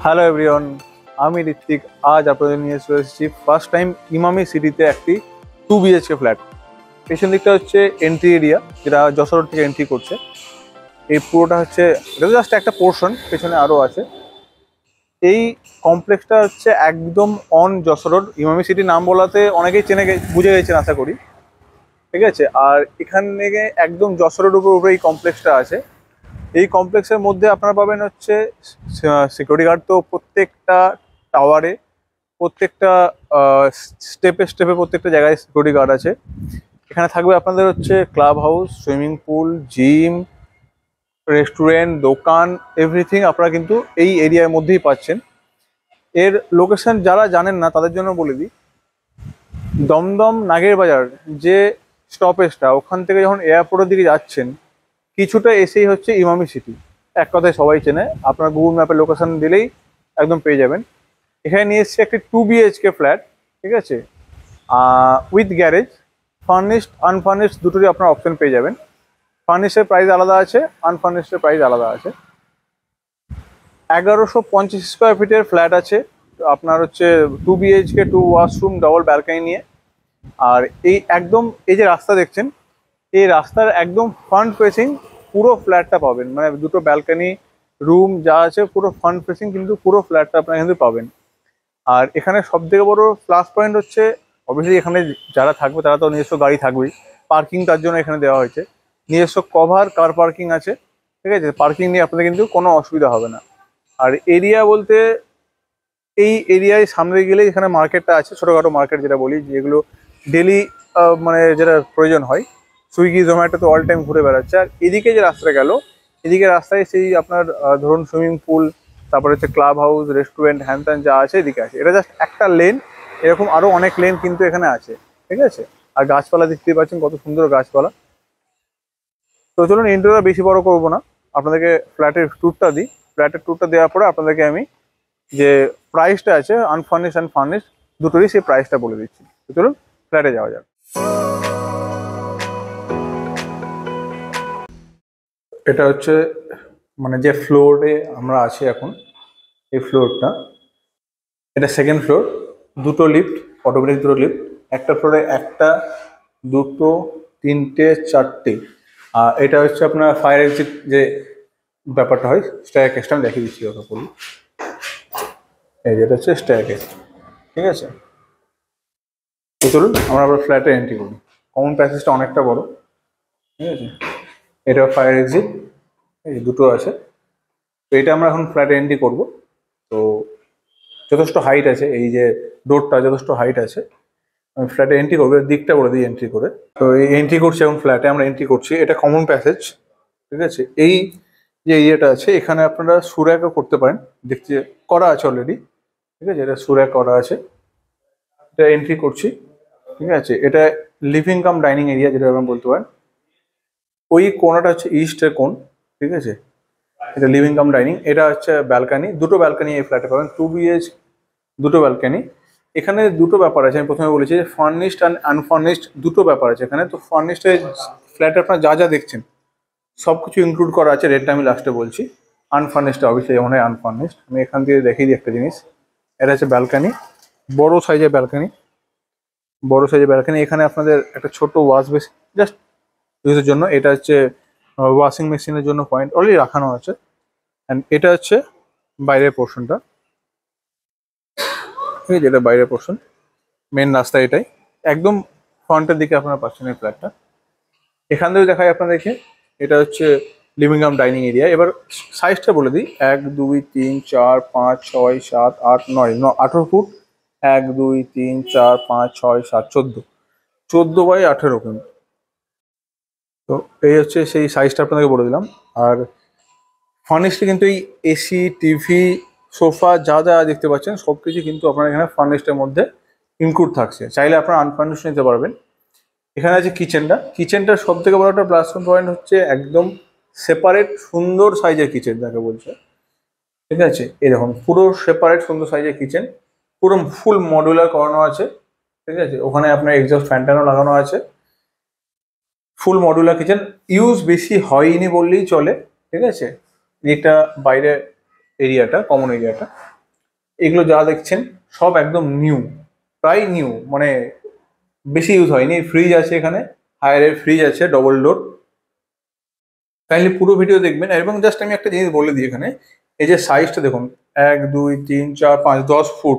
Hello everyone, আমি ঋত্বিক। আজ আপনাদের নিয়ে চলে এসেছি ফার্স্ট টাইম ইমামি সিটিতে একটি 2 BHK ফ্ল্যাট। পেছন দিকটা হচ্ছে এন্ট্রি এরিয়া, যেটা যশোর রোড থেকে এন্ট্রি করছে। এই পুরোটা হচ্ছে, এটা জাস্ট একটা পোর্শন, পেছনে আরও আছে। এই কমপ্লেক্সটা হচ্ছে একদম on Jessore road. Emami city নাম বলাতে অনেকেই বুঝে গেছেন আশা করি, ঠিক আছে। আর এখান থেকে একদম যশোর রোড উপরে এই কমপ্লেক্সটা আছে। এই কমপ্লেক্সের মধ্যে আপনারা পাবেন হচ্ছে সিকিউরিটি গার্ড, তো প্রত্যেকটা টাওয়ারে, প্রত্যেকটা স্টেপে স্টেপে প্রত্যেকটা জায়গায় সিকিউরিটি গার্ড আছে। এখানে থাকবে আপনাদের হচ্ছে club house, swimming pool, gym, restaurant, দোকান, এভরিথিং আপনারা কিন্তু এই এরিয়ার মধ্যেই পাচ্ছেন। এর লোকেশন যারা জানেন না তাদের জন্য বলে দিই, দমদম নাগের বাজার যে স্টপেজটা, ওখান থেকে যখন এয়ারপোর্টের দিকে যাচ্ছেন কিছুটা এসেই হচ্ছে ইমামি সিটি। এক কথায় সবাই চেনে, আপনার গুগল ম্যাপে লোকেশন দিলেই একদম পেয়ে যাবেন। এখানে নিয়ে এসেছি একটি 2 BHK ফ্ল্যাট, ঠিক আছে, উইথ গ্যারেজ। ফার্নিশড আনফার্নিশড দুটোরই আপনার অপশন পেয়ে যাবেন। ফার্নিশের প্রাইস আলাদা আছে, আনফার্নিশের প্রাইস আলাদা আছে। 1150 স্কোয়ার ফিটের ফ্ল্যাট আছে আপনার হচ্ছে 2 BHK, 2 ওয়াশরুম, ডবল ব্যালকনি নিয়ে। আর এই একদম এই যে রাস্তা দেখছেন, এই রাস্তার একদম ফ্রন্ট ফেসিং পুরো ফ্ল্যাটটা পাবেন, মানে দুটো ব্যালকনি, রুম যা আছে পুরো ফ্রন্ট ফেসিং কিন্তু পুরো ফ্ল্যাটটা আপনারা কিন্তু পাবেন। আর এখানে সব থেকে বড় প্লাস পয়েন্ট হচ্ছে, অবভিয়াসলি এখানে যারা থাকবে তারা তো নিজস্ব গাড়ি থাকবেই, পার্কিং তার জন্য এখানে দেওয়া হয়েছে। নিজস্ব কভার কার পার্কিং আছে, ঠিক আছে। পার্কিং নিয়ে আপনাদের কিন্তু কোনো অসুবিধা হবে না। আর এরিয়া বলতে, এই এরিয়ায় সামনে গেলে এখানে মার্কেটটা আছে, ছোটোখাটো মার্কেট যেটা বলি, যেগুলো ডেলি মানে যেটা প্রয়োজন হয়। সুইগি জোম্যাটো তো অল টাইম ঘুরে বেড়াচ্ছে। আর এদিকে যে রাস্তাটা গেল, এদিকে রাস্তায় সেই আপনার ধরুন সুইমিং পুল, তারপরে হচ্ছে ক্লাব হাউস, রেস্টুরেন্ট, হ্যান ত্যান যা আছে এদিকে আছে। এটা জাস্ট একটা লেন, এরকম আরও অনেক লেন কিন্তু এখানে আছে, ঠিক আছে। আর গাছপালা দেখতেই পাচ্ছেন কত সুন্দর গাছপালা। তো চলুন ইন্টারভিউটা বেশি বড় করবো না, আপনাদেরকে ফ্ল্যাটের ট্যুরটা দিই। ফ্ল্যাটের ট্যুরটা দেওয়ার পরে আপনাদেরকে আমি যে প্রাইসটা আছে আনফার্নিশ অ্যান্ড ফার্নিশ দুটোরই সেই প্রাইসটা বলে দিচ্ছি। তো চলুন ফ্ল্যাটে যাওয়া যাক। এটা হচ্ছে মানে যে ফ্লোরে আমরা আছি এখন, এই ফ্লোরটা, এটা সেকেন্ড ফ্লোর। দুটো লিফট, অটোমেটিক দুটো লিফট। একটা ফ্লোরে একটা, দুটো, তিনটে, চারটে। আর এটা হচ্ছে আপনার ফায়ার এক্সিট যে ব্যাপারটা হয়, স্টেয়ারকেসটা আমি দেখিয়ে দিচ্ছি কথা বলি। এই যেটা হচ্ছে স্টেয়ারকেস, ঠিক আছে। তো চলুন আমরা আবার ফ্ল্যাটে এন্ট্রি করি। কমন প্যাসেজটা অনেকটা বড়, ঠিক আছে। এটা ফায়ার এক্সিট, এই দুটো আছে। তো এটা আমরা এখন ফ্ল্যাটে এন্ট্রি করব। তো যথেষ্ট হাইট আছে, এই যে ডোরটা যথেষ্ট হাইট আছে। আমি ফ্ল্যাটে এন্ট্রি করবো, দিকটা বলে দিই এন্ট্রি করে। তো এই এন্ট্রি করছি এখন ফ্ল্যাটে, আমরা এন্ট্রি করছি। এটা কমন প্যাসেজ, ঠিক আছে। এই যে এরিয়াটা আছে এখানে আপনারা সুরাকও করতে পারেন, দেখতে করা আছে অলরেডি, ঠিক আছে। এটা সুরাক করা আছে। এটা এন্ট্রি করছি, ঠিক আছে। এটা লিভিং কাম ডাইনিং এরিয়া যেটা আমরা বলতে পারেন। ওই কোণাটা হচ্ছে ইস্টের কোণ, ঠিক আছে। এটা লিভিং কাম ডাইনিং। এটা হচ্ছে ব্যালকানি, দুটো ব্যালকানি এই ফ্ল্যাটে পাবেন। 2 BH, দুটো ব্যালকানি। এখানে দুটো ব্যাপার আছে, আমি প্রথমে বলেছি যে ফার্নিশড অ্যান্ড আনফার্নিশড দুটো ব্যাপার আছে এখানে। তো ফার্নিশডে ফ্ল্যাটে আপনার যা যা দেখছেন সব কিছু ইনক্লুড করা আছে, রেটটা আমি লাস্টে বলছি। আনফার্নিশডটা অবশ্যই যেমন হয় আনফার্নিশড। আমি এখান থেকে দেখিয়ে দিই একটা জিনিস। এটা হচ্ছে ব্যালকানি, বড় সাইজের ব্যালকানি, বড় সাইজের ব্যালকানি। এখানে আপনাদের একটা ছোট ওয়াশ বেসিন জাস্ট ইউজের জন্য। এটা হচ্ছে ওয়াশিং মেশিনের জন্য পয়েন্ট অলরেডি রাখানো আছে। অ্যান্ড এটা হচ্ছে বাইরের পোর্শনটা, ঠিক আছে। এটা বাইরের পোর্শন, মেন রাস্তা এটাই। একদম ফ্রন্টের দিকে আপনারা পাচ্ছেন এই ফ্ল্যাটটা। এখান থেকে দেখায় আপনাদেরকে, এটা হচ্ছে লিভিং কাম ডাইনিং এরিয়া। এবার সাইজটা বলে দিই, 1 2 3 4 5 6 7 8 9 18 ফুট। 1 2 3 4 5 6 7 14 বাই 18 কিন্তু। তো এই হচ্ছে সেই সাইজটা আপনাদেরকে বলে দিলাম। আর ফার্নিশডে কিন্তু এই এসি, টিভি, সোফা যা যা দেখতে পাচ্ছেন সব কিছু কিন্তু আপনার এখানে ফার্নিশডের মধ্যে ইনক্লুড থাকছে। চাইলে আপনারা আনফার্নিশ নিতে পারবেন। এখানে আছে কিচেনটা। কিচেনটার সব থেকে বড় একটা প্লাস পয়েন্ট হচ্ছে একদম সেপারেট সুন্দর সাইজের কিচেন যাকে বলছে, ঠিক আছে। এরকম পুরো সেপারেট সুন্দর সাইজের কিচেন, পুরো ফুল মডুলার করানো আছে, ঠিক আছে। ওখানে আপনার এক্সস্ট ফ্যানটানও লাগানো আছে। ফুল মডুলার কিচেন, ইউজ বেশি হয়নি বললেই চলে, ঠিক আছে। এটা বাইরে এরিয়াটা, কমন এরিয়াটা। এগুলো যা দেখছেন সব একদম নিউ, প্রায় নিউ, মানে বেশি ইউজ হয়নি। ফ্রিজ আছে এখানে, হায়ারের ফ্রিজ আছে ডবল ডোর। কাইন্ডলি পুরো ভিডিও দেখবেন। এবং জাস্ট আমি একটা জিনিস বলে দিই, এখানে এই যে সাইজটা দেখুন, 1 2 3 4 5 10 ফুট,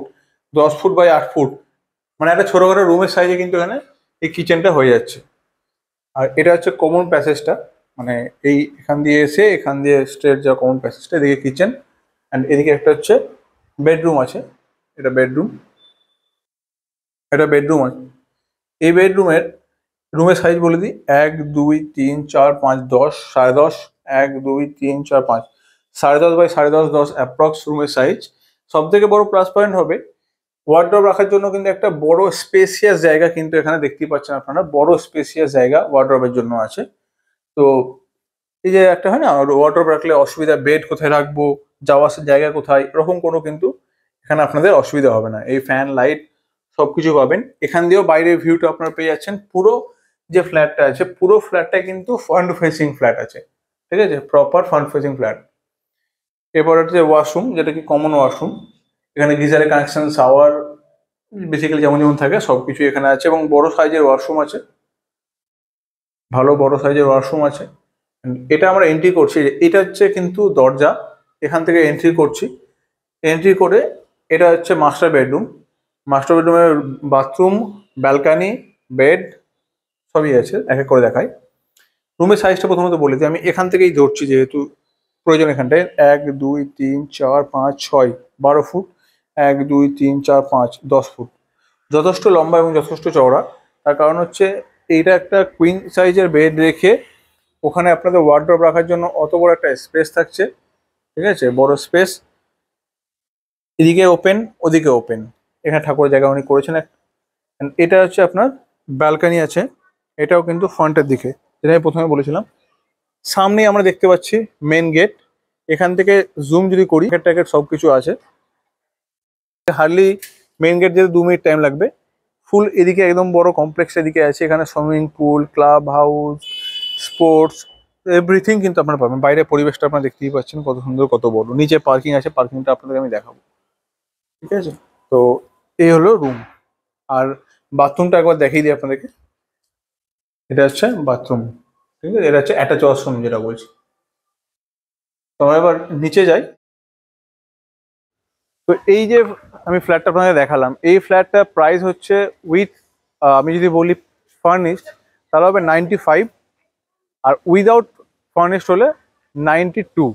10 ফুট বাই 8 ফুট, মানে একটা ছোটখাটো রুমের সাইজে কিন্তু এখানে এই কিচেনটা হয়ে যাচ্ছে। আর এটা হচ্ছে কমন প্যাসেজটা, মানে এই এখান দিয়ে এসে এখান দিয়ে স্ট্রেট যা কমন প্যাসেজটা, এদিকে কিচেন অ্যান্ড এদিকে একটা হচ্ছে বেডরুম আছে। এটা বেডরুম, এটা বেডরুম আছে। এই রুমের সাইজ বলে দিই, 1 2 3 4 5 10 10.5, 1 2 3 4 5 10.5 বাই 10.5, 10 অ্যাপ্রক্স রুমের সাইজ। সব থেকে বড় প্লাস পয়েন্ট হবে ওয়ার্ডরোব রাখার জন্য কিন্তু একটা বড় স্পেসিয়াস জায়গা কিন্তু এখানে দেখতেই পাচ্ছেন আপনারা, বড় স্পেসিয়াস জায়গা ওয়ার্ডরোবের জন্য আছে। তো এই যে একটা হয় না ওয়ার্ডরোব রাখলে অসুবিধা, বেড কোথায় রাখবো, যাওয়ার জায়গা কোথায়, এরকম কোনো কিন্তু এখানে আপনাদের অসুবিধা হবে না। এই ফ্যান লাইট সবকিছু পাবেন। এখান দিয়েও বাইরের ভিউটা আপনারা পেয়ে যাচ্ছেন। পুরো যে ফ্ল্যাটটা আছে, পুরো ফ্ল্যাটটা কিন্তু ফ্রন্ট ফেসিং ফ্ল্যাট আছে, ঠিক আছে, প্রপার ফ্রন্ট ফেসিং ফ্ল্যাট। এরপর হচ্ছে ওয়াশরুম, যেটা কি কমন ওয়াশরুম। এখানে গিজারের কানেকশন, শাওয়ার, বেসিক্যালি যেমন যেমন থাকে সবকিছু এখানে আছে। এবং বড় সাইজের ওয়াশরুম আছে, ভালো বড় সাইজের ওয়াশরুম আছে। এটা আমরা এন্ট্রি করছি, এটা হচ্ছে কিন্তু দরজা, এখান থেকে এন্ট্রি করছি। এন্ট্রি করে এটা হচ্ছে মাস্টার বেডরুম। মাস্টার বেডরুমের বাথরুম, ব্যালকানি, বেড সবই আছে, এক এক করে দেখাই। রুমের সাইজটা প্রথমত বলে দিই, আমি এখান থেকেই ধরছি যেহেতু প্রয়োজন। এখানটায় 1 2 3 4 5 6 12 ফুট, 1 2 3 4 5 10 ফুট, যথেষ্ট লম্বা এবং যথেষ্ট চওড়া। তার কারণ হচ্ছে এইটা একটা কুইন সাইজের বেড রেখে ওখানে আপনাদের ওয়ার্ডরোব রাখার জন্য অত বড় একটা স্পেস থাকছে, ঠিক আছে, বড় স্পেস। এদিকে ওপেন, ওদিকে ওপেন, এখানে ঠাকুরের জায়গা উনি করেছেন। And এটা হচ্ছে আপনার ব্যালকানি আছে, এটাও কিন্তু ফ্রন্টের দিকে, যেটা আমি প্রথমে বলেছিলাম। সামনেই আমরা দেখতে পাচ্ছি মেন গেট। এখান থেকে জুম যদি করি, ট্যাকেট সব কিছু আছে। হার্ডলি মেন গেট যেতে 2 মিনিট টাইম লাগবে। ফুল এদিকে একদম বড় কমপ্লেক্স এদিকে আছে, এখানে swimming pool, club house, sports, everything কিন্তু আপনারা পাবেন। বাইরে পরিবেশটা আপনারা দেখতেই পাচ্ছেন কত সুন্দর, কত বড়। নিচে পার্কিং আছে, পার্কিংটা আপনাদের আমি দেখাবো, ঠিক আছে। তো এই হলো রুম। আর বাথরুমটা একবার দেখিয়ে দিই আপনাদেরকে। এটা হচ্ছে বাথরুম, ঠিক আছে, এটা হচ্ছে অ্যাটাচ ওয়াশরুম যেটা বলছি। তো আমরা এবার নিচে যাই। তো এই যে আমি ফ্ল্যাটটা আপনাদের দেখালাম, এই ফ্ল্যাটটার প্রাইস হচ্ছে উইথ, আমি যদি বলি ফার্নিশড, তাহলে হবে 95, আর উইদাউট ফার্নিশড হলে 92।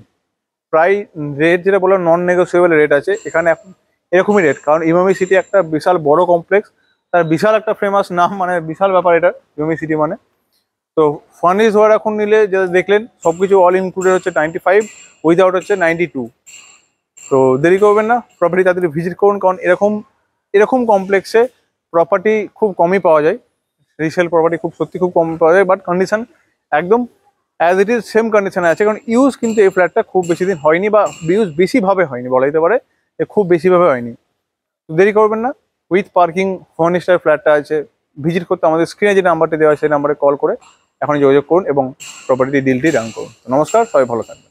প্রায় রেট যেটা বললাম নন নেগোসিয়েবল রেট আছে এখানে এখন, এরকমই রেট। কারণ ইমামি সিটি একটা বিশাল বড় কমপ্লেক্স, তার বিশাল একটা ফেমাস নাম, মানে বিশাল ব্যাপার এটা ইমামি সিটি মানে। তো ফার্নিশ হওয়ার এখন নিলে যেটা দেখলেন সব কিছু অল ইনক্লুডেড হচ্ছে 95, উইদাউট হচ্ছে 92। তো দেরি করবেন না, প্রপার্টি তাড়াতাড়ি ভিজিট করুন। কারণ এরকম এরকম কমপ্লেক্সে প্রপার্টি খুব কমই পাওয়া যায়, রিসেল প্রপার্টি খুব সত্যি খুব কম পাওয়া যায়। বাট কন্ডিশন একদম অ্যাজ ইট ইজ সেম কন্ডিশনে আছে। কারণ ইউজ কিন্তু এই ফ্ল্যাটটা খুব বেশি দিন হয়নি, বা ইউজ বেশিভাবে হয়নি বলা যেতে পারে, খুব বেশিভাবে হয়নি। তো দেরি করবেন না, উইথ পার্কিং ফার্নিশড ফ্ল্যাটটা আছে। ভিজিট করতে আমাদের স্ক্রিনে যে নাম্বারটি দেওয়া আছে সেই নাম্বারে কল করে এখনই যোগাযোগ করুন এবং প্রপার্টি ডিলটি ডান করুন। নমস্কার, সবাই ভালো থাকবেন।